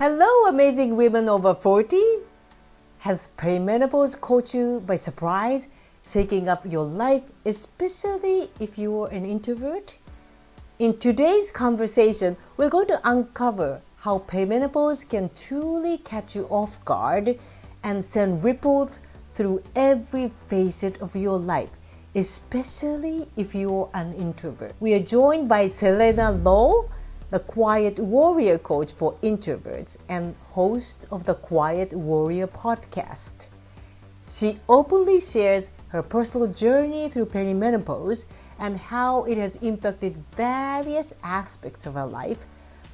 Hello, amazing women over 40. Has perimenopause caught you by surprise, shaking up your life, especially if you are an introvert? In today's conversation, we're going to uncover how perimenopause can truly catch you off guard and send ripples through every facet of your life, especially if you're an introvert. We are joined by Serena Law, the Quiet Warrior coach for introverts and host of the Quiet Warrior podcast. She openly shares her personal journey through perimenopause and how it has impacted various aspects of her life,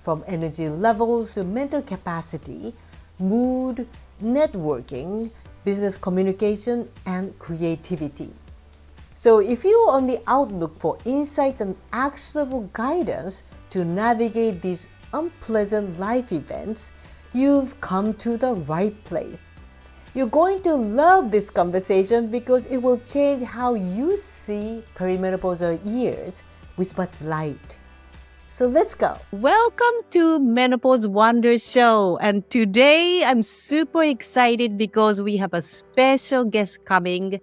from energy levels to mental capacity, mood, networking, business communication, and creativity. So if you're on the outlook for insights and actionable guidance to navigate these unpleasant life events, you've come to the right place. You're going to love this conversation because it will change how you see perimenopausal years with much light. So let's go. Welcome to Menopause Wonders Show. And today I'm super excited because we have a special guest coming,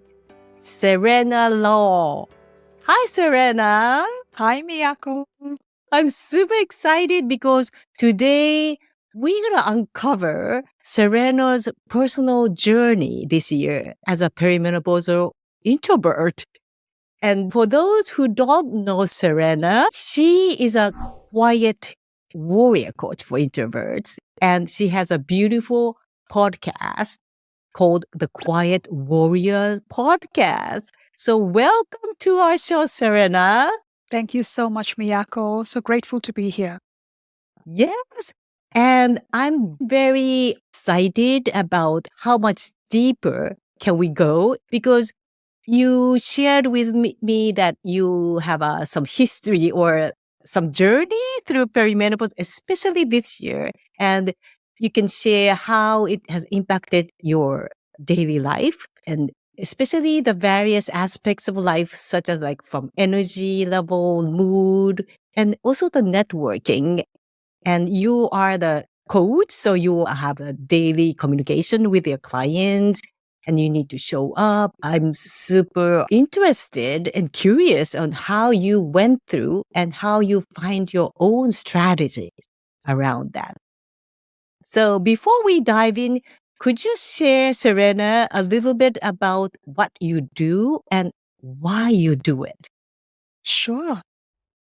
Serena Law. Hi, Serena. Hi, Miyako. I'm super excited because today we're going to uncover Serena's personal journey this year as a perimenopausal introvert. And for those who don't know Serena, she is a quiet warrior coach for introverts. And she has a beautiful podcast called the Quiet Warrior Podcast. So welcome to our show, Serena. Thank you so much, Miyako. So grateful to be here. Yes. And I'm very excited about how much deeper can we go, because you shared with me that you have some history or some journey through perimenopause, especially this year. And you can share how it has impacted your daily life, and especially the various aspects of life, such as like from energy level, mood, and also the networking. And you are the coach, so you have a daily communication with your clients and you need to show up. I'm super interested and curious on how you went through and how you find your own strategies around that. So before we dive in, could you share, Serena, a little bit about what you do and why you do it? Sure.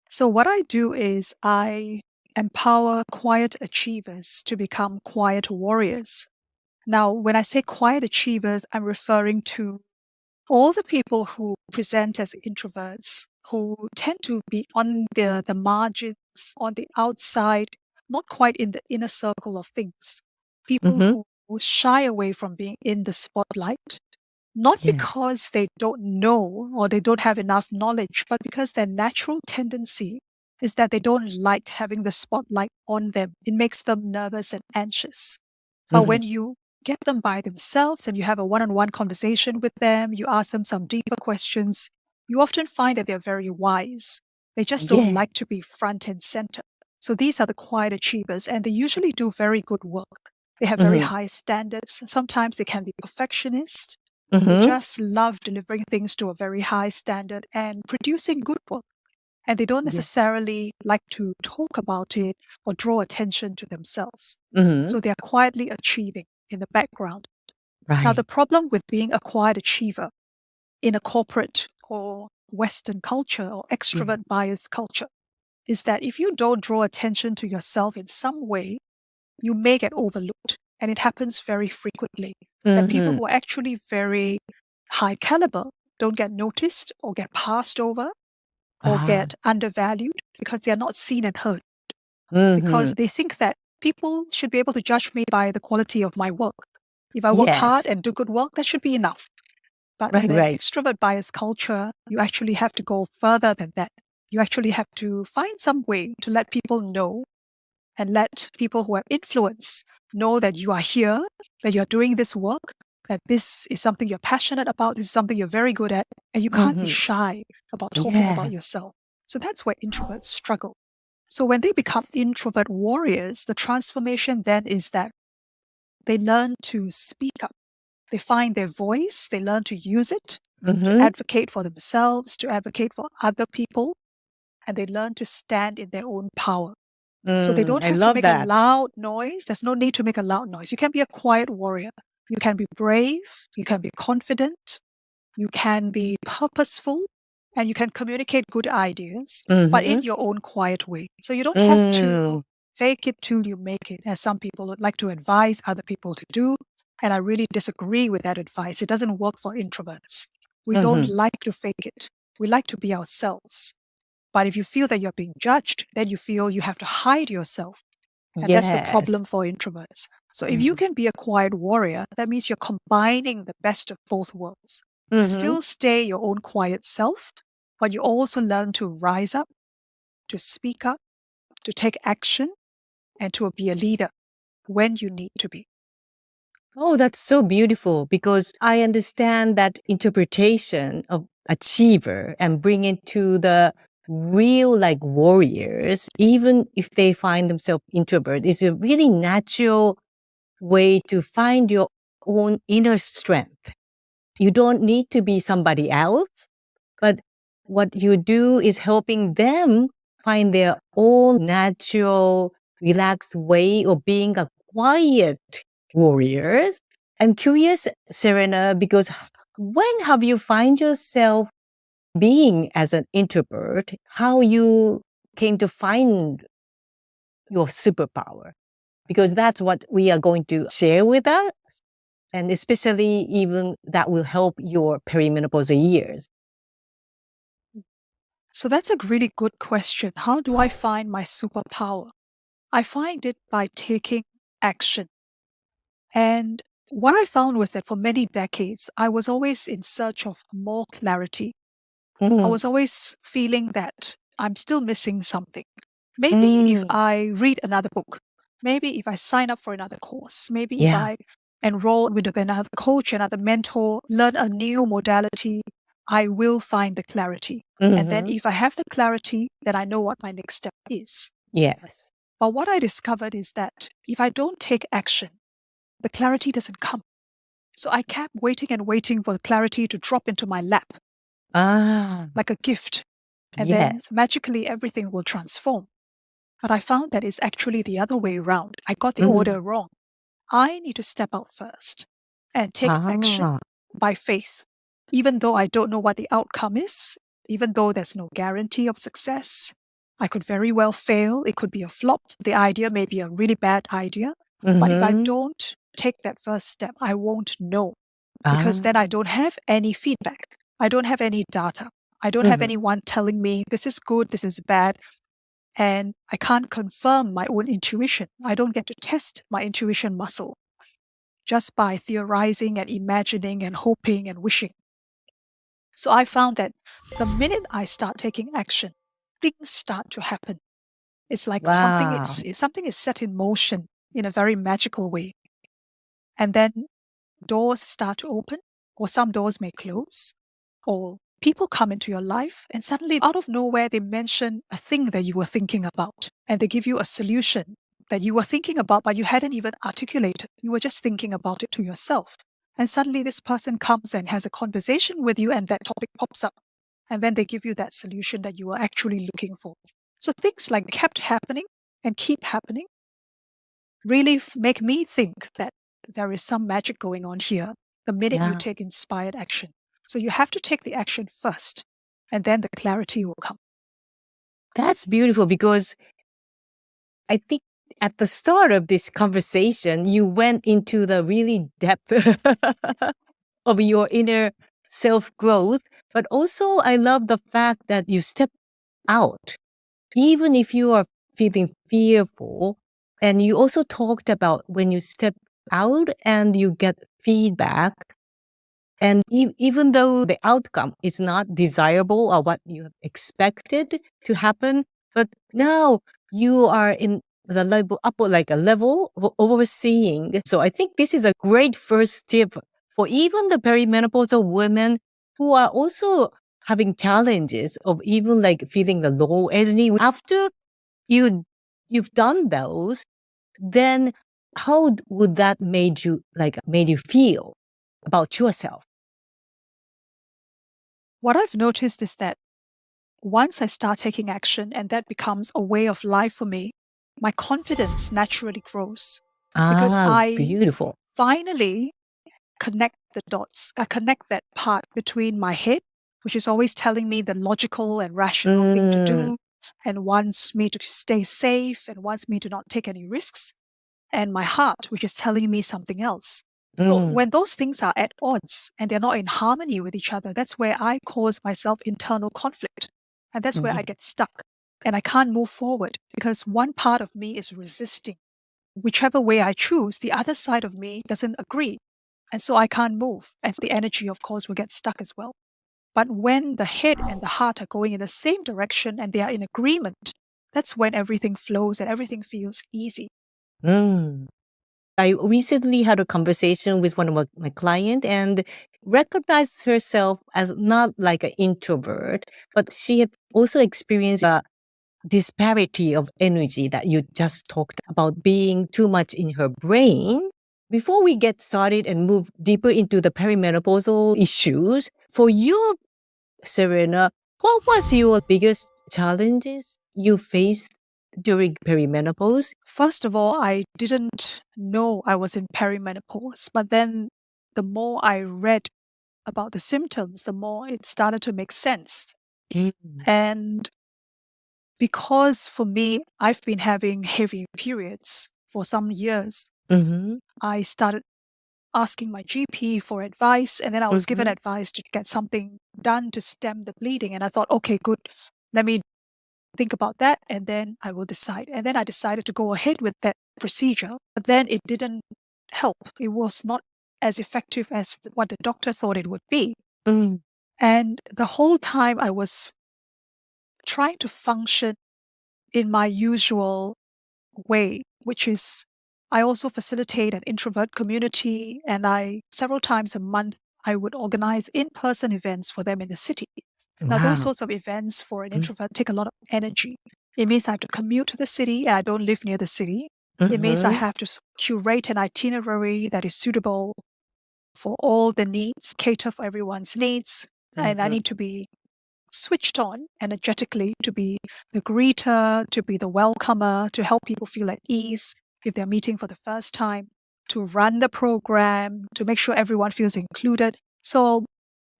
So what I do is I empower quiet achievers to become quiet warriors. Now, when I say quiet achievers, I'm referring to all the people who present as introverts, who tend to be on the margins, on the outside, not quite in the inner circle of things. People Mm-hmm. who shy away from being in the spotlight, not Yes. because they don't know or they don't have enough knowledge, but because their natural tendency is that they don't like having the spotlight on them. It makes them nervous and anxious. But Mm-hmm. when you get them by themselves and you have a one-on-one conversation with them, you ask them some deeper questions, you often find that they're very wise. They just don't Yeah. like to be front and center. So these are the quiet achievers, and they usually do very good work. They have very Mm-hmm. high standards. Sometimes they can be perfectionists. They Mm-hmm. just love delivering things to a very high standard and producing good work. And they don't Yeah. necessarily like to talk about it or draw attention to themselves. Mm-hmm. So they are quietly achieving in the background. Now, Right. the problem with being a quiet achiever in a corporate or Western culture or extrovert biased culture is that if you don't draw attention to yourself in some way, you may get overlooked. And it happens very frequently that people Mm-hmm. who are actually very high caliber don't get noticed or get passed over or get undervalued because they are not seen and heard, because Mm-hmm. they think that people should be able to judge me by the quality of my work. If I work hard Yes. and do good work, that should be enough. But in Right, the right. extrovert bias culture, you actually have to go further than that. You actually have to find some way to let people know and let people who have influence know that you are here, that you're doing this work, that this is something you're passionate about, this is something you're very good at, and you can't be Mm-hmm. shy about talking about Yes. yourself. So that's where introverts struggle. So when they become introvert warriors, the transformation then is that they learn to speak up. They find their voice, they learn to use it to advocate for themselves, to advocate for other people, and they learn to stand in their own power. So they don't I have to love make a that. loud noise. There's no need to make a loud noise. You can be a quiet warrior. You can be brave. You can be confident. You can be purposeful. And you can communicate good ideas, but in your own quiet way. So you don't have to fake it till you make it, as some people would like to advise other people to do. And I really disagree with that advice. It doesn't work for introverts. We don't like to fake it. We like to be ourselves. But if you feel that you're being judged, then you feel you have to hide yourself. And that's the Yes. problem for introverts. So if you can be a quiet warrior, that means you're combining the best of both worlds. You still stay your own quiet self, but you also learn to rise up, to speak up, to take action, and to be a leader when you need to be. Oh, that's so beautiful because I understand that interpretation of achiever and bring it to the real like warriors, even if they find themselves introvert, is a really natural way to find your own inner strength. You don't need to be somebody else, but what you do is helping them find their own natural, relaxed way of being a quiet warrior. I'm curious, Serena, because when have you find yourself being as an introvert, how you came to find your superpower? Because that's what we are going to share with us. And especially even that will help your perimenopausal years. So that's a really good question. How do I find my superpower? I find it by taking action. And what I found was that for many decades, I was always in search of more clarity. I was always feeling that I'm still missing something. Maybe if I read another book, maybe if I sign up for another course, maybe if I enroll with another coach, another mentor, learn a new modality, I will find the clarity. And then if I have the clarity, then I know what my next step is. Yes. But what I discovered is that if I don't take action, the clarity doesn't come. So I kept waiting and waiting for the clarity to drop into my lap like a gift. And then magically everything will transform. But I found that it's actually the other way around. I got the order wrong. I need to step out first and take action by faith. Even though I don't know what the outcome is, even though there's no guarantee of success, I could very well fail. It could be a flop. The idea may be a really bad idea. But if I don't take that first step, I won't know because then I don't have any feedback. I don't have any data. I don't have anyone telling me this is good, this is bad. And I can't confirm my own intuition. I don't get to test my intuition muscle just by theorizing and imagining and hoping and wishing. So I found that the minute I start taking action, things start to happen. It's like something is set in motion in a very magical way. And then doors start to open, or some doors may close, or people come into your life and suddenly out of nowhere they mention a thing that you were thinking about and they give you a solution that you were thinking about but you hadn't even articulated. You were just thinking about it to yourself. And suddenly this person comes and has a conversation with you and that topic pops up. And then they give you that solution that you were actually looking for. So things like kept happening and keep happening really make me think that there is some magic going on here the minute you take inspired action. So you have to take the action first, and then the clarity will come. That's beautiful because I think at the start of this conversation, you went into the really depth of your inner self growth. But also, I love the fact that you step out, even if you are feeling fearful. And you also talked about when you step out and you get feedback. And even though the outcome is not desirable or what you have expected to happen, but now you are in the level up like a level of overseeing. So I think this is a great first step for even the perimenopausal women who are also having challenges of even like feeling the low energy after you've done those, then how would that made you feel about yourself? What I've noticed is that once I start taking action and that becomes a way of life for me, my confidence naturally grows because I Beautiful. finally connect the dots. I connect that part between my head, which is always telling me the logical and rational thing to Mm, do and wants me to stay safe and wants me to not take any risks, and my heart, which is telling me something else. So mm, when those things are at odds and they're not in harmony with each other, that's where I cause myself internal conflict. And that's where I yeah. get stuck and I can't move forward because one part of me is resisting. Whichever way I choose, the other side of me doesn't agree. And so I can't move. And the energy, of course, will get stuck as well. But when the head and the heart are going in the same direction and they are in agreement, that's when everything flows and everything feels easy. Mm. I recently had a conversation with one of my client and recognized herself as not like an introvert, but she had also experienced a disparity of energy that you just talked about being too much in her brain. Before we get started and move deeper into the perimenopausal issues, for you, Serena, what was your biggest challenges you faced during perimenopause? First of all, I didn't know I was in perimenopause, but then the more I read about the symptoms, the more it started to make sense. Mm. And because for me, I've been having heavy periods for some years, Mm-hmm. I started asking my GP for advice, and then I was given Mm-hmm. advice to get something done to stem the bleeding. And I thought, okay, good. Let me think about that and then I will decide. And then I decided to go ahead with that procedure, but then it didn't help. It was not as effective as what the doctor thought it would be. Mm. And the whole time I was trying to function in my usual way, which is I also facilitate an introvert community and I several times a month I would organize in-person events for them in the city. Now those Wow. sorts of events for an Mm. introvert take a lot of energy. It means I have to commute to the city and I don't live near the city. It means I Mm-hmm. have to curate an itinerary that is suitable for all the needs, cater for everyone's needs, and I Mm-hmm. need to be switched on energetically to be the greeter, to be the welcomer, to help people feel at ease if they're meeting for the first time, to run the program, to make sure everyone feels included. So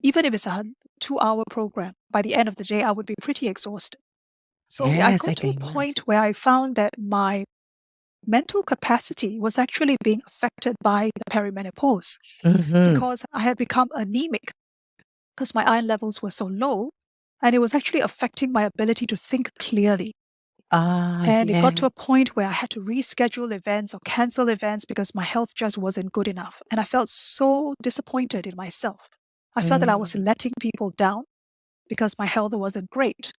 even if it's a 2 hour program, by the end of the day, I would be pretty exhausted. So I Yes, got I to a can imagine. point where I found that my mental capacity was actually being affected by the perimenopause Mm-hmm. because I had become anemic because my iron levels were so low and it was actually affecting my ability to think clearly. And it got to a Yes. point where I had to reschedule events or cancel events because my health just wasn't good enough. And I felt so disappointed in myself. I felt that I was Mm. letting people down because my health wasn't great.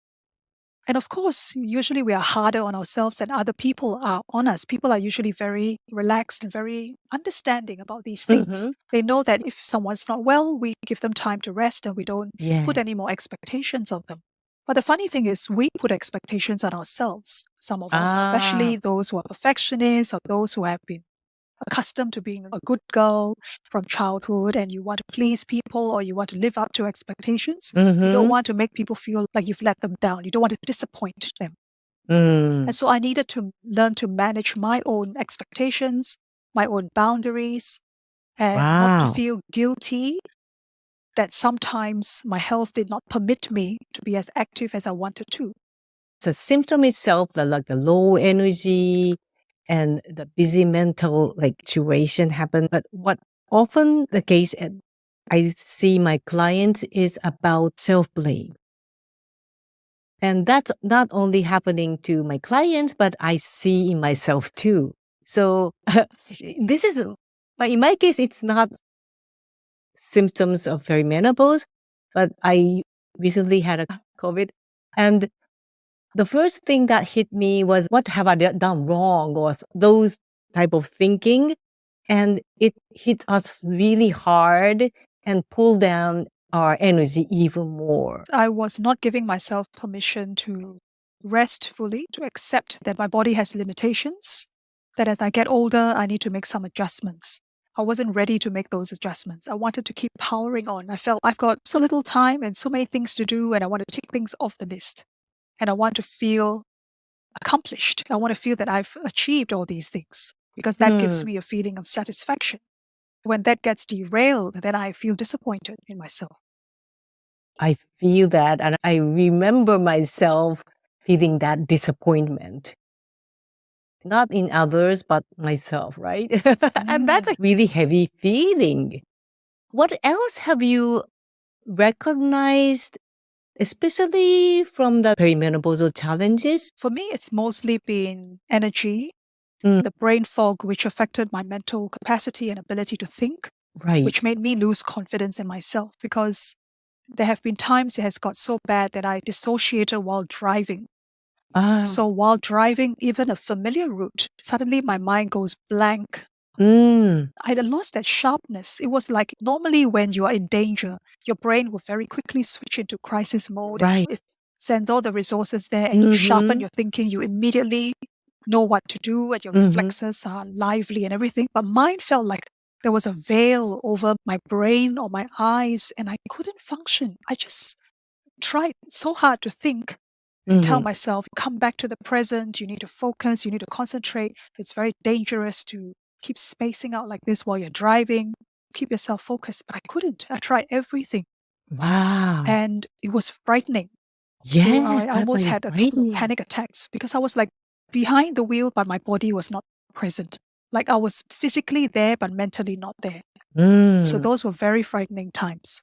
And of course, usually we are harder on ourselves than other people are on us. People are usually very relaxed and very understanding about these things. Mm-hmm. They know that if someone's not well, we give them time to rest and we don't put Yeah. any more expectations on them. But the funny thing is, we put expectations on ourselves, some of us, Ah. especially those who are perfectionists or those who have been accustomed to being a good girl from childhood and you want to please people or you want to live up to expectations. You don't Mm-hmm. want to make people feel like you've let them down. You don't want to disappoint them. Mm. And so I needed to learn to manage my own expectations, my own boundaries, and not to Wow. feel guilty that sometimes my health did not permit me to be as active as I wanted to. The symptom itself, the low energy and the busy mental situation happen. But what often the case I see my clients is about self-blame. And that's not only happening to my clients, but I see in myself too. So this is, but in my case, it's not symptoms of perimenopause, but I recently had a COVID. And the first thing that hit me was, what have I done wrong? Or those type of thinking. And it hit us really hard and pulled down our energy even more. I was not giving myself permission to rest fully, to accept that my body has limitations, that as I get older, I need to make some adjustments. I wasn't ready to make those adjustments. I wanted to keep powering on. I felt I've got so little time and so many things to do, and I want to tick things off the list. And I want to feel accomplished. I want to feel that I've achieved all these things because that gives me a feeling of satisfaction. When that gets derailed, then I feel disappointed in myself. I feel that, and I remember myself feeling that disappointment. Not in others, but myself, right? And that's a really heavy feeling. What else have you recognized, especially from the perimenopausal challenges? For me, it's mostly been energy, Mm, the brain fog, which affected my mental capacity and ability to think, right. which made me lose confidence in myself because there have been times it has got so bad that I dissociated while driving. Ah, So while driving even a familiar route, suddenly my mind goes blank. mm, I had lost that sharpness. It was like normally when you are in danger, your brain will very quickly switch into crisis mode and right. it sends all the resources there and you sharpen Mm-hmm. your thinking. You immediately know what to do and your Mm-hmm. reflexes are lively and everything. But mine felt like there was a veil over my brain or my eyes and I couldn't function. I just tried so hard to think and tell Mm-hmm. myself, come back to the present. You need to focus. You need to concentrate. It's very dangerous to keep spacing out like this while you're driving. Keep yourself focused. But I couldn't. I tried everything. Wow. And it was frightening. Yes, I that's almost very had a couple of frightening. panic attacks because I was like behind the wheel, but my body was not present. Like I was physically there, but mentally not there. So Mm. those were very frightening times.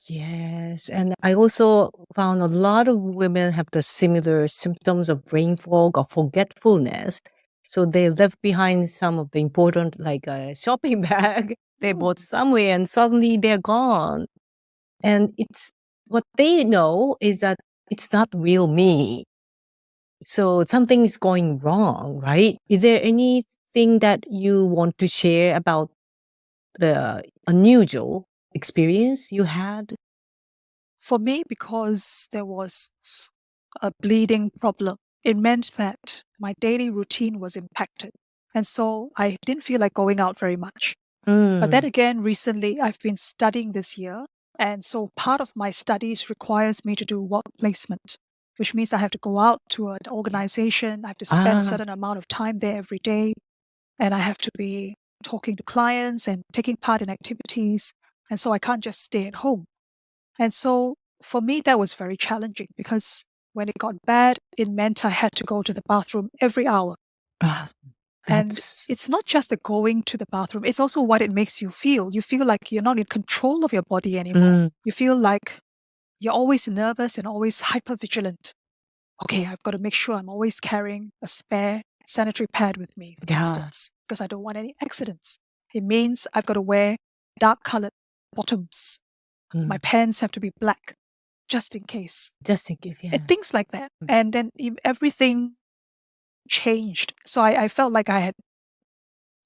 Yes, and I also found a lot of women have the similar symptoms of brain fog or forgetfulness. So they left behind some of the important, like a shopping bag they bought somewhere, and suddenly they're gone. And it's what they know is that it's not real me. So something is going wrong, right? Is there anything that you want to share about the unusual experience you had? For me, because there was a bleeding problem, it meant that my daily routine was impacted. And so I didn't feel like going out very much. But then Mm. again, recently I've been studying this year. And so part of my studies requires me to do work placement, which means I have to go out to an organization. I have to spend a Ah, certain amount of time there every day. And I have to be talking to clients and taking part in activities. And so I can't just stay at home. And so for me, that was very challenging because when it got bad, it meant I had to go to the bathroom every hour. ah, And that's it's not just the going to the bathroom, it's also what it makes you feel. You feel like you're not in control of your body anymore. mm, You feel like you're always nervous and always hyper vigilant. Okay, I've got to make sure I'm always carrying a spare sanitary pad with me, for yeah. instance, because I don't want any accidents. It means I've got to wear dark colored bottoms. My Mm. pants have to be black just in case. Just in case, Things yes. like that. And then everything changed. So I felt like I had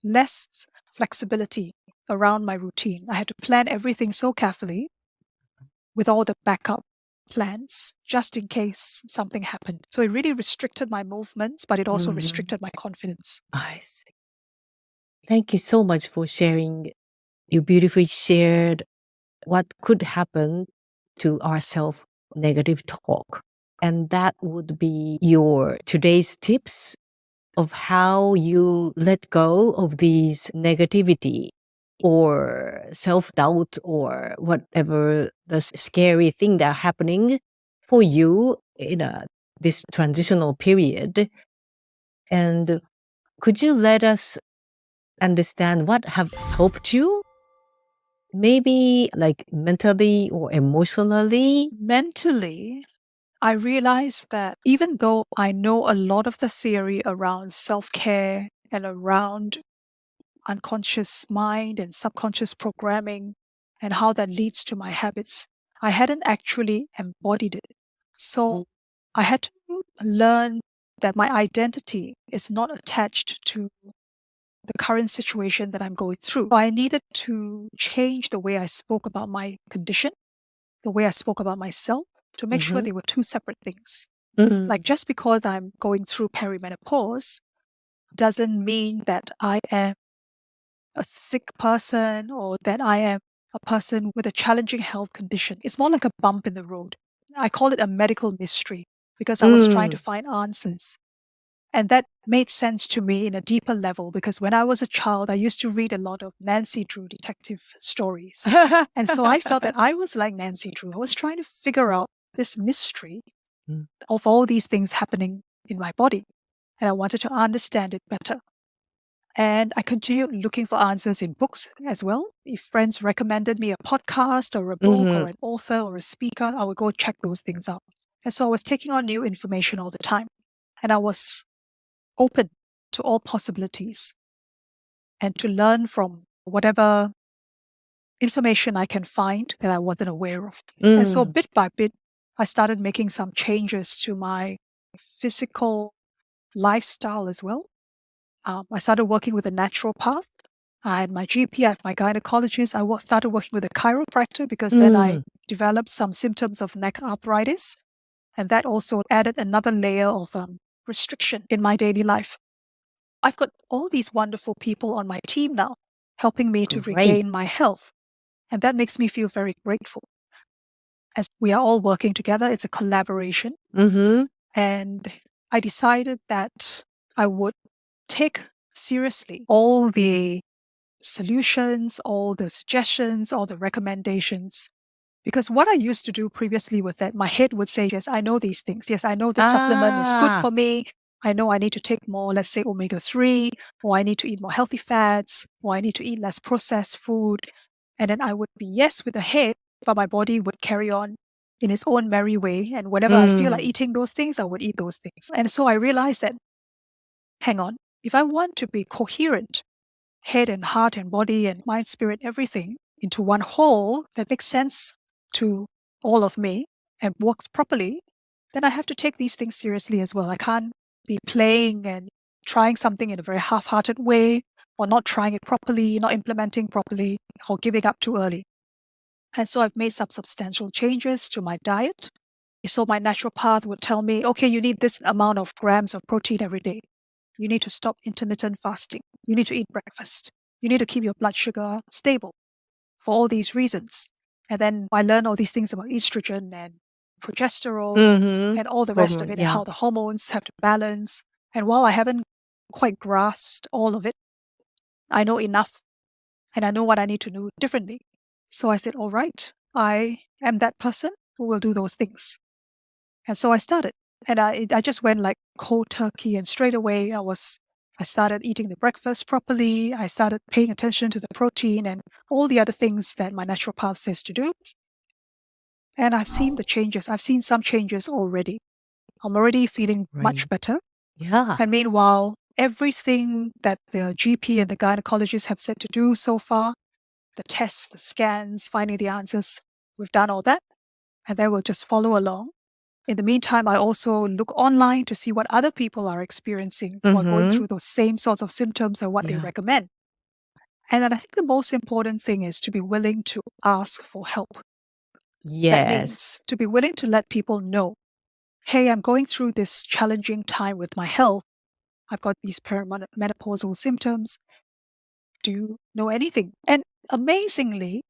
less flexibility around my routine. I had to plan everything so carefully with all the backup plans just in case something happened. So it really restricted my movements, but it also Mhm. restricted my confidence. I see. Thank you so much for sharing. You beautifully shared what could happen to our self negative talk. And that would be your today's tips of how you let go of these negativity or self doubt or whatever the scary thing that happening for you in this transitional period. And could you let us understand what have helped you? Maybe like mentally or emotionally? Mentally, I realized that even though I know a lot of the theory around self care and around unconscious mind and subconscious programming and how that leads to my habits, I hadn't actually embodied it. So Mm, I had to learn that my identity is not attached to the current situation that I'm going through. So I needed to change the way I spoke about my condition, the way I spoke about myself, to make sure mhm, they were two separate things. Like just because I'm going through perimenopause doesn't mean that I am a sick person or that I am a person with a challenging health condition. It's more like a bump in the road. I call it a medical mystery because I was trying to find answers. And that made sense to me in a deeper level because when I was a child, I used to read a lot of Nancy Drew detective stories. And so I felt that I was like Nancy Drew. I was trying to figure out this mystery of all these things happening in my body. And I wanted to understand it better. And I continued looking for answers in books as well. If friends recommended me a podcast or a book or an author or a speaker, I would go check those things out. And so I was taking on new information all the time. And I was open to all possibilities and to learn from whatever information I can find that I wasn't aware of. And so bit by bit, I started making some changes to my physical lifestyle as well. I started working with a naturopath. I had my GP, I have my gynecologist. Started working with a chiropractor because then I developed some symptoms of neck arthritis. And that also added another layer of restriction in my daily life. I've got all these wonderful people on my team now helping me to regain my health. And that makes me feel very grateful. As we are all working together, it's a collaboration. And I decided that I would take seriously all the solutions, all the suggestions, all the recommendations. Because what I used to do previously with that, my head would say, yes, I know these things. Yes, I know this supplement is good for me. I know I need to take more, let's say, omega-3, or I need to eat more healthy fats, or I need to eat less processed food. And then I would be yes with the head, but my body would carry on in its own merry way. And whenever I feel like eating those things, I would eat those things. And so I realized that, hang on, if I want to be coherent, head and heart and body and mind, spirit, everything into one whole that makes sense to all of me and works properly, then I have to take these things seriously as well. I can't be playing and trying something in a very half-hearted way or not trying it properly, not implementing properly, or giving up too early. And so I've made some substantial changes to my diet. So my naturopath would tell me, okay, you need this amount of grams of protein every day. You need to stop intermittent fasting. You need to eat breakfast. You need to keep your blood sugar stable for all these reasons. And then I learned all these things about estrogen and progesterone and all the rest of it and how the hormones have to balance. And while I haven't quite grasped all of it, I know enough and I know what I need to do differently. So I said, all right, I am that person who will do those things. And so I started. And I just went like cold turkey, and straight away I started eating the breakfast properly. I started paying attention to the protein and all the other things that my naturopath says to do. And I've seen the changes. I've seen some changes already. I'm already feeling much better. Yeah. And meanwhile, everything that the GP and the gynecologist have said to do so far, the tests, the scans, finding the answers, we've done all that. And then we'll just follow along. In the meantime, I also look online to see what other people are experiencing who are going through those same sorts of symptoms and what they recommend. And then I think the most important thing is to be willing to ask for help. That Yes. means to be willing to let people know, hey, I'm going through this challenging time with my health. I've got these perimenopausal symptoms. Do you know anything? And amazingly,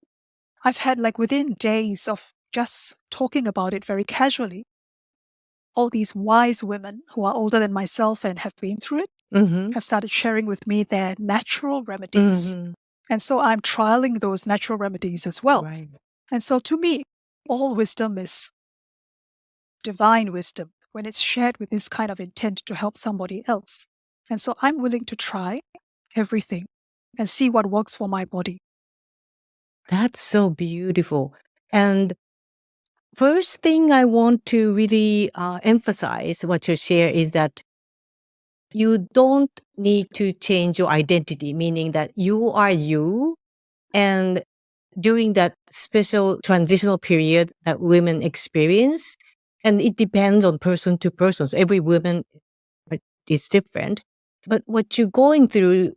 I've had like within days of just talking about it very casually, all these wise women who are older than myself and have been through it have started sharing with me their natural remedies. And so I'm trialing those natural remedies as well. Right. And so to me, all wisdom is divine wisdom when it's shared with this kind of intent to help somebody else. And so I'm willing to try everything and see what works for my body. That's so beautiful. And first thing I want to really emphasize what you share is that you don't need to change your identity, meaning that you are you. And during that special transitional period that women experience, and it depends on person to person. So every woman is different. But what you're going through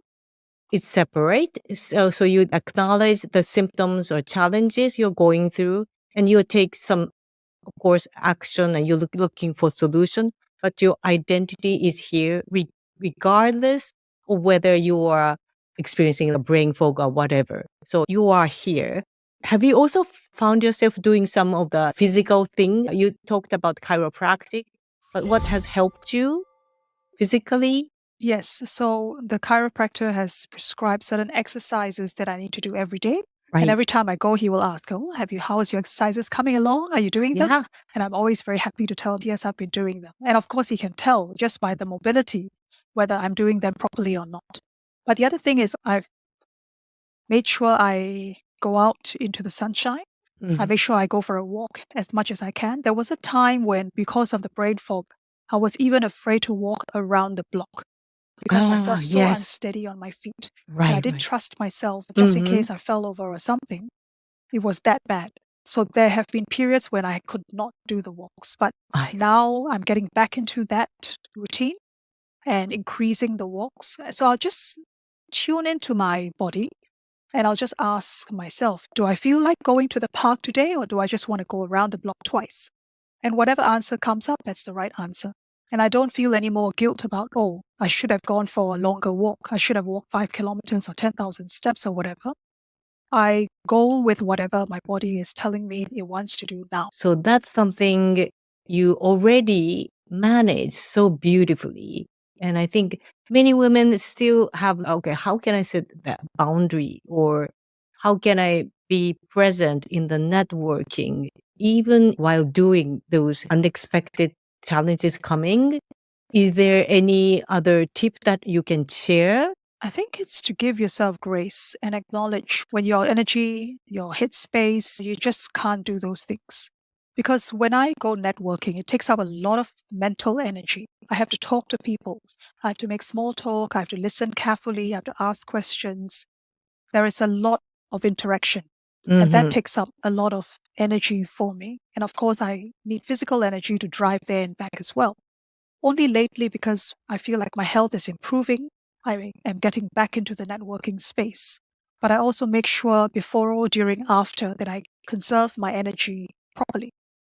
is separate. So you acknowledge the symptoms or challenges you're going through, and you take some of course, action and you're looking for solution, but your identity is here regardless of whether you are experiencing a brain fog or whatever. So you are here. Have you also found yourself doing some of the physical thing? You talked about chiropractic, but what has helped you physically? Yes, so the chiropractor has prescribed certain exercises that I need to do every day. And Right. every time I go, he will ask, "Oh, how is your exercises coming along? Are you doing them?" Yeah. And I'm always very happy to tell, yes, I've been doing them. And of course, he can tell just by the mobility whether I'm doing them properly or not. But the other thing is, I've made sure I go out into the sunshine. I Mhm. make sure I go for a walk as much as I can. There was a time when, because of the brain fog, I was even afraid to walk around the block because I Ah, felt so yes. unsteady on my feet. And I Right, didn't right. trust myself just in Mhm. case I fell over or something. It was that bad. So there have been periods when I could not do the walks. But I now I'm getting back into that routine and increasing the walks. So I'll just tune into my body and I'll just ask myself, do I feel like going to the park today or do I just want to go around the block twice? And whatever answer comes up, that's the right answer. And I don't feel any more guilt about, oh, I should have gone for a longer walk. I should have walked 5 kilometers or 10,000 steps or whatever. I go with whatever my body is telling me it wants to do now. So that's something you already manage so beautifully. And I think many women still have, okay, how can I set that boundary? Or how can I be present in the networking, even while doing those unexpected challenges coming? Is there any other tip that you can share? I think it's to give yourself grace and acknowledge when your energy, your headspace, you just can't do those things. Because when I go networking, it takes up a lot of mental energy. I have to talk to people. I have to make small talk. I have to listen carefully. I have to ask questions. There is a lot of interaction. And that Mm-hmm. takes up a lot of energy for me. And of course, I need physical energy to drive there and back as well. Only lately, because I feel like my health is improving, I am getting back into the networking space. But I also make sure before or during after that I conserve my energy properly.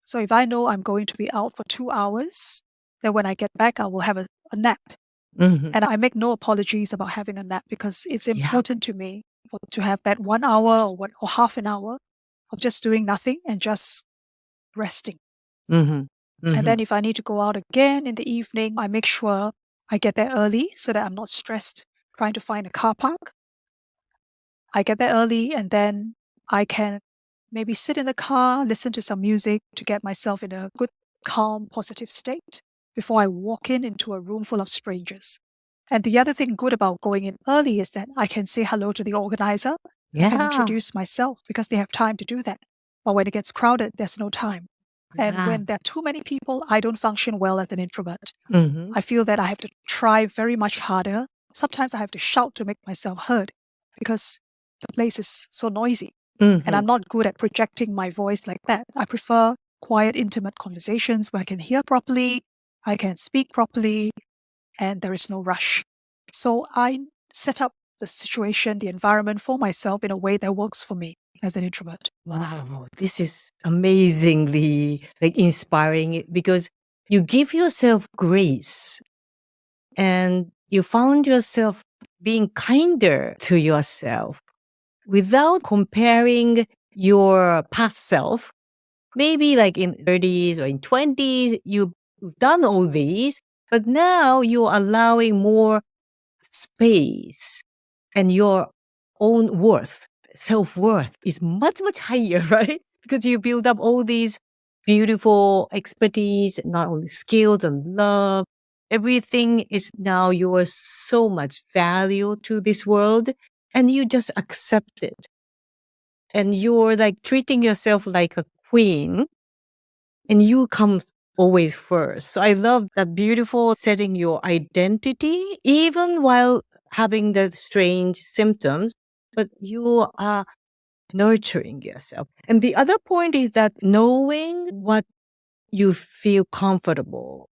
So if I know I'm going to be out for 2 hours, then when I get back, I will have a nap. Mm-hmm. And I make no apologies about having a nap because it's Yeah. important to me to have that 1 hour or half an hour of just doing nothing and just resting. Mm-hmm. And Mm-hmm. then if I need to go out again in the evening, I make sure I get there early so that I'm not stressed trying to find a car park. I get there early and then I can maybe sit in the car, listen to some music to get myself in a good, calm, positive state before I walk into a room full of strangers. And the other thing good about going in early is that I can say hello to the organizer. I can Yeah. introduce myself because they have time to do that. But when it gets crowded, there's no time. And Yeah. when there are too many people, I don't function well as an introvert. Mm-hmm. I feel that I have to try very much harder. Sometimes I have to shout to make myself heard because the place is so noisy. And Mm-hmm. I'm not good at projecting my voice like that. I prefer quiet, intimate conversations where I can hear properly, I can speak properly, and there is no rush. So I set up the situation, the environment for myself in a way that works for me as an introvert. Wow, this is amazingly like inspiring because you give yourself grace and you found yourself being kinder to yourself without comparing your past self. Maybe like in 30s or in 20s, you've done all these, but now you're allowing more space and your own worth, self worth is much, much higher, right? Because you build up all these beautiful expertise, not only skills and love. Everything is now you're so much value to this world and you just accept it. And you're like treating yourself like a queen and you come always first. So I love that beautiful setting your identity, even while having the strange symptoms, but you are nurturing yourself. And the other point is that knowing what you feel comfortable,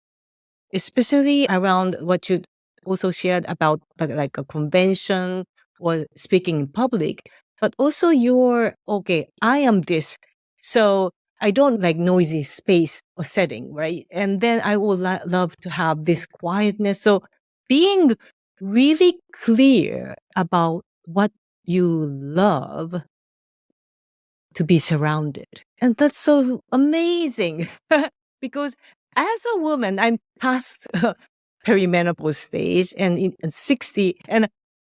especially around what you also shared about like a convention or speaking in public, but also your, okay, I am this. So I don't like noisy space or setting, right? And then I would love to have this quietness. So being really clear about what you love to be surrounded. And that's so amazing because as a woman, I'm past perimenopause stage and in 60. And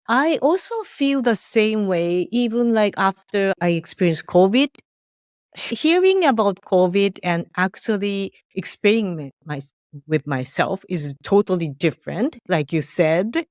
I also feel the same way, even like after I experienced COVID. Hearing about COVID and actually experiment with myself is totally different, like you said.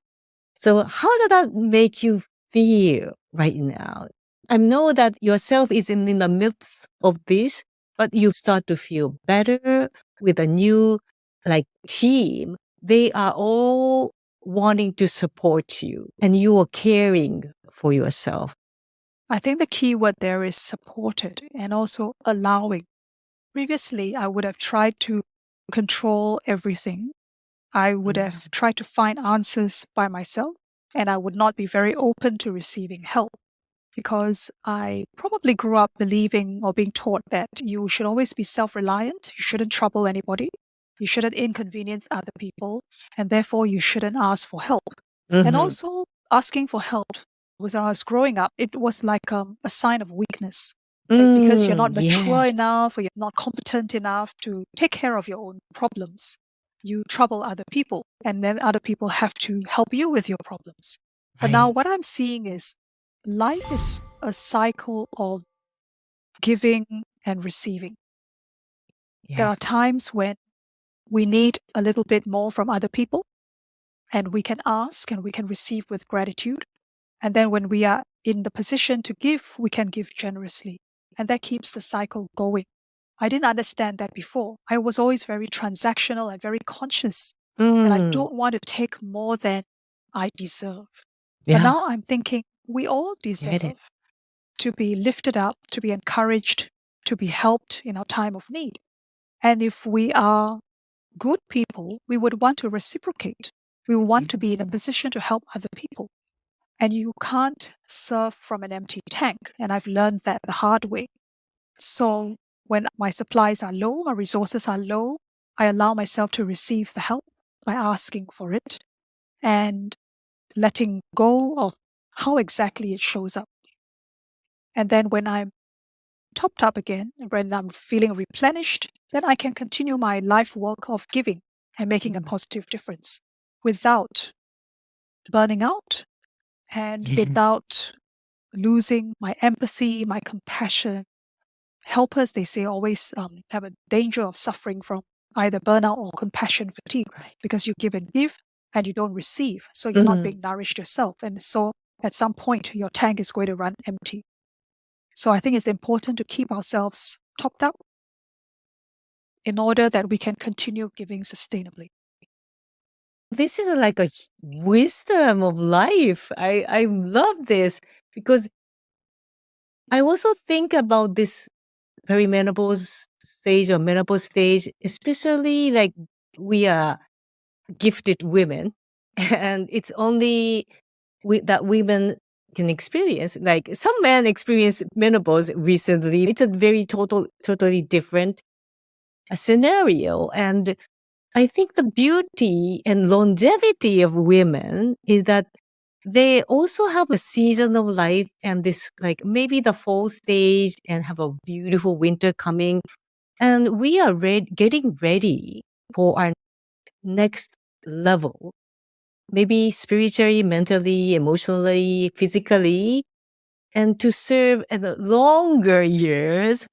So how does that make you feel right now? I know that yourself is in the midst of this, but you start to feel better with a new like team. They are all wanting to support you and you are caring for yourself. I think the key word there is supported and also allowing. Previously, I would have tried to control everything. I would have tried to find answers by myself, and I would not be very open to receiving help because I probably grew up believing or being taught that you should always be self reliant, you shouldn't trouble anybody, you shouldn't inconvenience other people, and therefore you shouldn't ask for help. And Mm-hmm. also, asking for help when I was growing up, it was like a sign of weakness. Because you're not mature Yes. enough or you're not competent enough to take care of your own problems. You trouble other people, and then other people have to help you with your problems. But now, Right. what I'm seeing is life is a cycle of giving and receiving. There Yeah. are times when we need a little bit more from other people, and we can ask and we can receive with gratitude. And then when we are in the position to give, we can give generously. And that keeps the cycle going. I didn't understand that before. I was always very transactional and very conscious that I Mm. don't want to take more than I deserve. But Yeah. now I'm thinking we all Get it. deserve to be lifted up, to be encouraged, to be helped in our time of need. And if we are good people, we would want to reciprocate. We want to be in a position to help other people. And you can't serve from an empty tank. And I've learned that the hard way. So when my supplies are low, my resources are low, I allow myself to receive the help by asking for it and letting go of how exactly it shows up. And then when I'm topped up again, and when I'm feeling replenished, then I can continue my life work of giving and making a positive difference without burning out and Yeah. without losing my empathy, my compassion. Helpers, they say, always have a danger of suffering from either burnout or compassion fatigue Right. because you give and give and you don't receive. So you're not Mhm. being nourished yourself. And so at some point, your tank is going to run empty. So I think it's important to keep ourselves topped up in order that we can continue giving sustainably. This is like a wisdom of life. I love this because I also think about this perimenopause stage or menopause stage, especially like we are gifted women, and it's only that women can experience. Like some men experience menopause recently. It's a very totally different scenario. And I think the beauty and longevity of women is that they also have a season of life and this like maybe the fall stage and have a beautiful winter coming. And we are getting ready for our next level, maybe spiritually, mentally, emotionally, physically, and to serve in the longer years,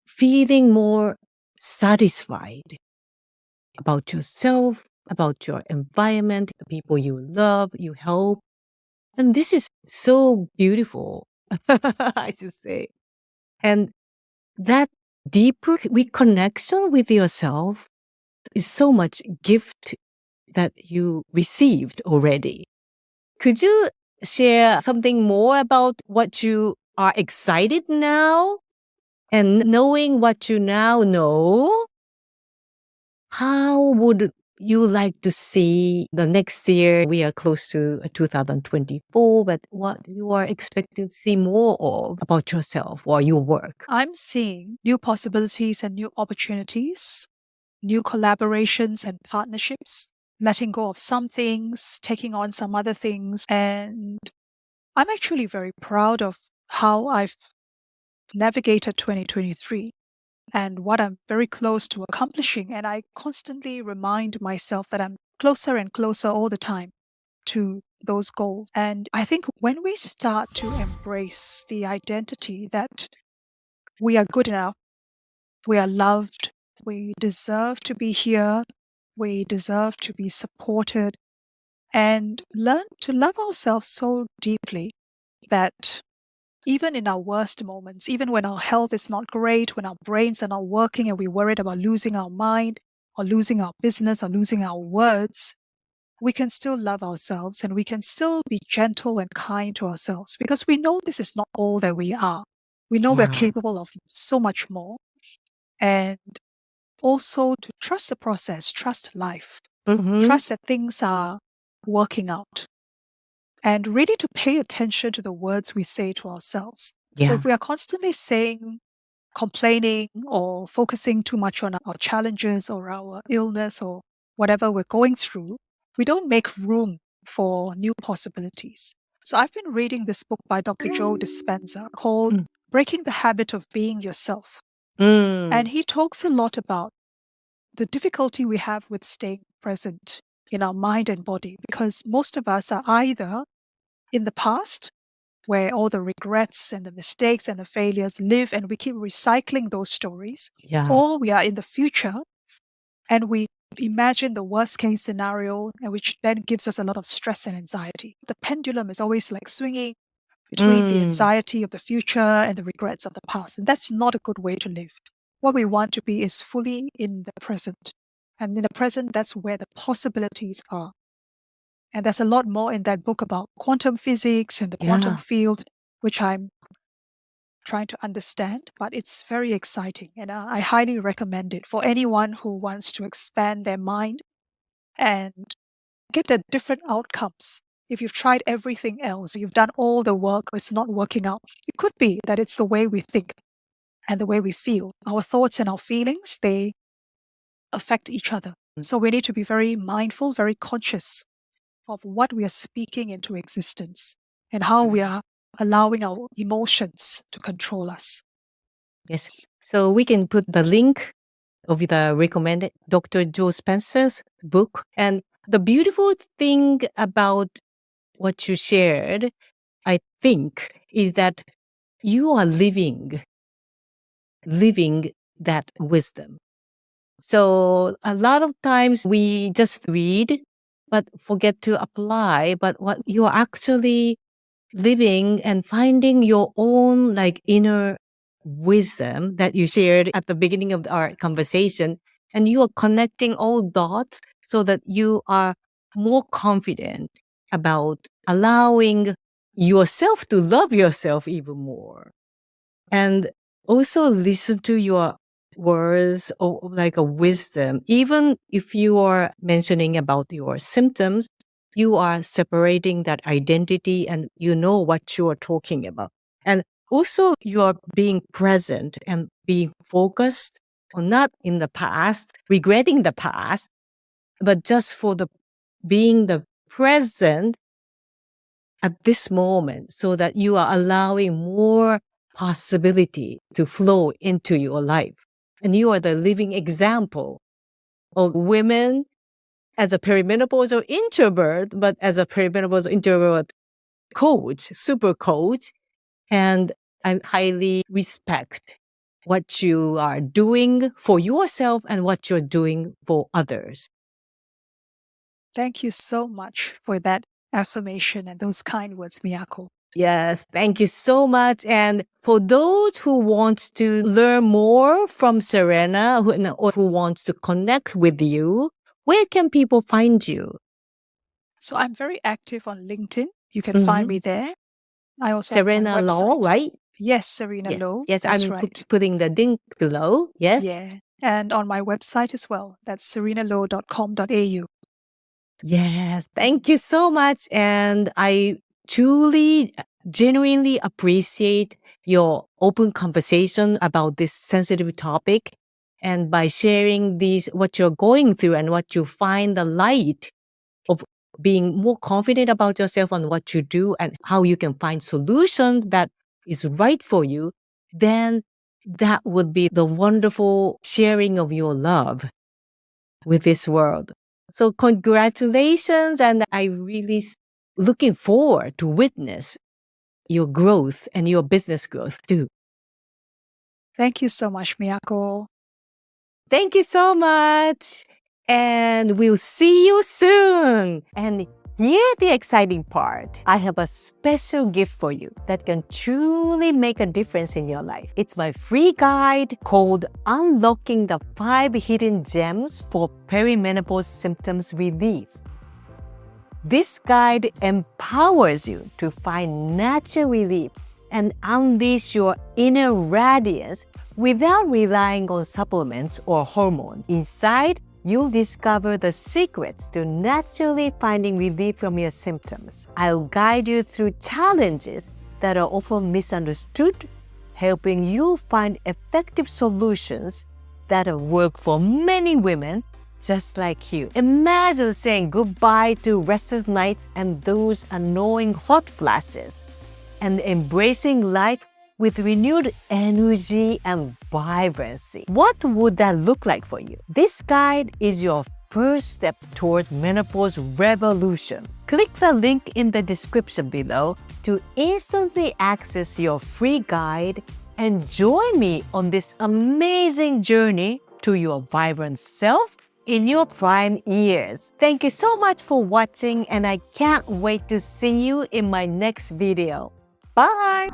feeling more satisfied about yourself, about your environment, the people you love, you help. And this is so beautiful, I should say. And that deeper reconnection with yourself is so much gift that you received already. Could you share something more about what you are excited now? And knowing what you now know, how would you like to see the next year? We are close to 2024, but what you are expecting to see more of about yourself or your work? I'm seeing new possibilities and new opportunities, new collaborations and partnerships, letting go of some things, taking on some other things. And I'm actually very proud of how I've navigated 2023 and what I'm very close to accomplishing. And I constantly remind myself that I'm closer and closer all the time to those goals. And I think when we start to embrace the identity that we are good enough, we are loved, we deserve to be here, we deserve to be supported, and learn to love ourselves so deeply that even in our worst moments, even when our health is not great, when our brains are not working and we're worried about losing our mind or losing our business or losing our words, we can still love ourselves and we can still be gentle and kind to ourselves because we know this is not all that we are. We know we're Yeah. capable of so much more. And also to trust the process, trust life, trust that things are working out, and really to pay attention to the words we say to ourselves. So Yeah. if we are constantly saying, complaining, or focusing too much on our challenges or our illness or whatever we're going through, we don't make room for new possibilities. So I've been reading this book by Dr. Joe Dispenza called Mm. Breaking the Habit of Being Yourself. Mm. And he talks a lot about the difficulty we have with staying present in our mind and body because most of us are either in the past where all the regrets and the mistakes and the failures live and we keep recycling those stories, Yeah. or we are in the future and we imagine the worst case scenario, and which then gives us a lot of stress and anxiety. The pendulum is always like swinging between the anxiety of the future and the regrets of the past, and that's not a good way to live. What we want to be is fully in the present, and in the present, that's where the possibilities are. And there's a lot more in that book about quantum physics and the quantum Yeah. field, which I'm trying to understand, but it's very exciting. And I highly recommend it for anyone who wants to expand their mind and get the different outcomes. If you've tried everything else, you've done all the work, it's not working out. It could be that it's the way we think and the way we feel. Our thoughts and our feelings, they affect each other. So we need to be very mindful, very conscious of what we are speaking into existence and how we are allowing our emotions to control us. Yes. So we can put the link of the recommended Dr. Joe Spencer's book. And the beautiful thing about what you shared, I think, is that you are living that wisdom. So a lot of times we just read, but forget to apply. But what you're actually living and finding your own like inner wisdom that you shared at the beginning of our conversation, and you are connecting all dots so that you are more confident about allowing yourself to love yourself even more, and also listen to your words or like a wisdom. Even if you are mentioning about your symptoms, you are separating that identity and you know what you are talking about. And also you are being present and being focused on not in the past, regretting the past, but just for the being the present at this moment so that you are allowing more possibility to flow into your life. And you are the living example of women as a perimenopausal introvert, but as a perimenopausal introvert coach, super coach. And I highly respect what you are doing for yourself and what you're doing for others. Thank you so much for that affirmation and those kind words, Miyako. Yes, thank you so much. And for those who want to learn more from Serena or who wants to connect with you, where can people find you? So I'm very active on LinkedIn. You can find me there. I also have my Serena Law, website. right? Yes, Serena Yes. Low. Yes, That's I'm right. putting the link below. Yes. Yeah. and on my website as well. That's serenalow.com.au. Yes, thank you so much. And I truly, genuinely appreciate your open conversation about this sensitive topic. And by sharing these, what you're going through and what you find the light of being more confident about yourself and what you do and how you can find solutions that is right for you, then that would be the wonderful sharing of your love with this world. So congratulations, and I really looking forward to witness your growth and your business growth too. Thank you so much, Miyako. Thank you so much. And we'll see you soon. And here's the exciting part. I have a special gift for you that can truly make a difference in your life. It's my free guide called Unlocking the 5 Hidden Gems for Perimenopause Symptoms Relief. This guide empowers you to find natural relief and unleash your inner radiance without relying on supplements or hormones. Inside, you'll discover the secrets to naturally finding relief from your symptoms. I'll guide you through challenges that are often misunderstood, helping you find effective solutions that have worked for many women just like you. Imagine saying goodbye to restless nights and those annoying hot flashes, and embracing life with renewed energy and vibrancy. What would that look like for you? This guide is your first step toward menopause revolution. Click the link in the description below to instantly access your free guide and join me on this amazing journey to your vibrant self in your prime years. Thank you so much for watching, and I can't wait to see you in my next video. Bye!